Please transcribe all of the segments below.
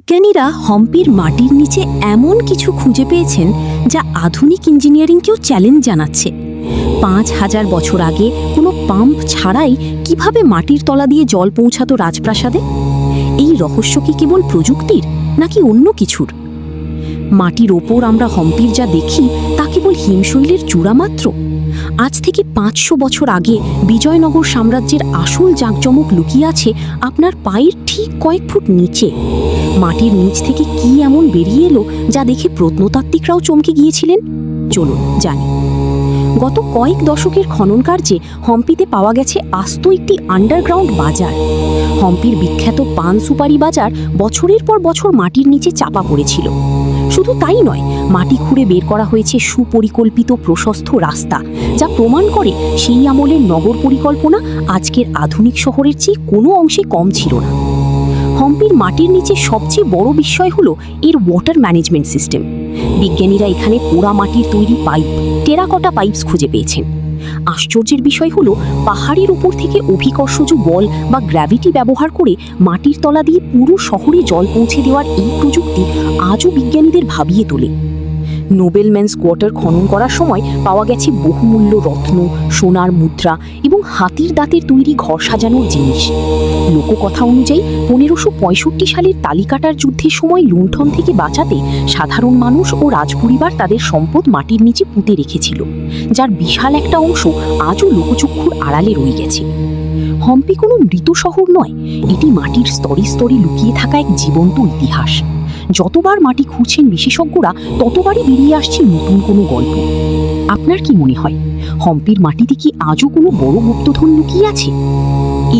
বিজ্ঞানীরা হম্পির মাটির নিচে এমন কিছু খুঁজে পেয়েছেন যা আধুনিক ইঞ্জিনিয়ারিংকেও চ্যালেঞ্জ জানাচ্ছে। ৫,০০০ বছর আগে কোনো পাম্প ছাড়াই কিভাবে মাটির তলা দিয়ে জল পৌঁছাতো রাজপ্রাসাদে? এই রহস্য কি কেবল প্রযুক্তির নাকি অন্য কিছুর? মাটির ওপর আমরা হম্পির যা দেখি তা কেবল হিমশৈলের চূড়া মাত্র। আজ থেকে ৫০০ বছর আগে বিজয়নগর সাম্রাজ্যের আসল জাঁকজমক লুকিয়ে আছে আপনার পায়ের ঠিক কয়েক ফুট নিচে। মাটির নিচ থেকে কি এমন বেরিয়ে এলো যা দেখে প্রত্নতাত্ত্বিকরাও চমকে গিয়েছিলেন? চলুন জানি। গত কয়েক দশকের খনন কার্যে হম্পিতে পাওয়া গেছে আস্ত একটি আন্ডারগ্রাউন্ড বাজার। হম্পির বিখ্যাত পান সুপারি বাজার বছরের পর বছর মাটির নিচে চাপা পড়েছিল। শুধু তাই নয়, মাটি খুঁড়ে বের করা হয়েছে সুপরিকল্পিত প্রশস্ত রাস্তা, যা প্রমাণ করে সেই আমলের নগর পরিকল্পনা আজকের আধুনিক শহরের চেয়ে কোনো অংশে কম ছিল না। হম্পির মাটির নিচে সবচেয়ে বড় বিস্ময় হলো এর ওয়াটার ম্যানেজমেন্ট সিস্টেম। বিজ্ঞানীরা এখানে পোড়া মাটির তৈরি পাইপ, টেরাকোটা পাইপস খুঁজে পেয়েছেন। আশ্চর্যের বিষয় হলো পাহাড়ের উপর থেকে অভিকর্ষজ বল বা গ্র্যাভিটি ব্যবহার করে মাটির তলা দিয়ে পুরো শহরে জল পৌঁছে দেওয়ার এই প্রযুক্তি আজও বিজ্ঞানীদের ভাবিয়ে তোলে। নোবেলম্যানস কোয়ার্টার খনন করার সময় পাওয়া গেছে বহুমূল্য রত্ন, সোনার মুদ্রা এবং হাতির দাঁতের তৈরি ঘর সাজানোর জিনিস। লোককথা অনুযায়ী ১৫৬৫ সালের তালিকাটার যুদ্ধের সময় লুণ্ঠন থেকে বাঁচাতে সাধারণ মানুষ ও রাজপরিবার তাদের সম্পদ মাটির নিচে পুঁতে রেখেছিল, যার বিশাল একটা অংশ আজও লোকচক্ষুর আড়ালে রয়ে গেছে। হম্পি কোনো মৃত শহর নয়, এটি মাটির স্তরে স্তরে লুকিয়ে থাকা এক জীবন্ত ইতিহাস। যতবার মাটি খুঁড়ছেন বিশেষজ্ঞরা, ততবারই বেরিয়ে আসছে নতুন কোনো গল্প। আপনার কি মনে হয়, হম্পির মাটিতে কি আজও কোনো বড় গুপ্তধন লুকিয়ে আছে?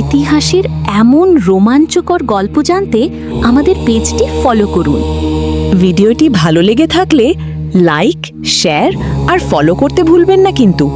ইতিহাসের এমন রোমাঞ্চকর গল্প জানতে আমাদের পেজটি ফলো করুন। ভিডিওটি ভালো লেগে থাকলে লাইক, শেয়ার আর ফলো করতে ভুলবেন না কিন্তু।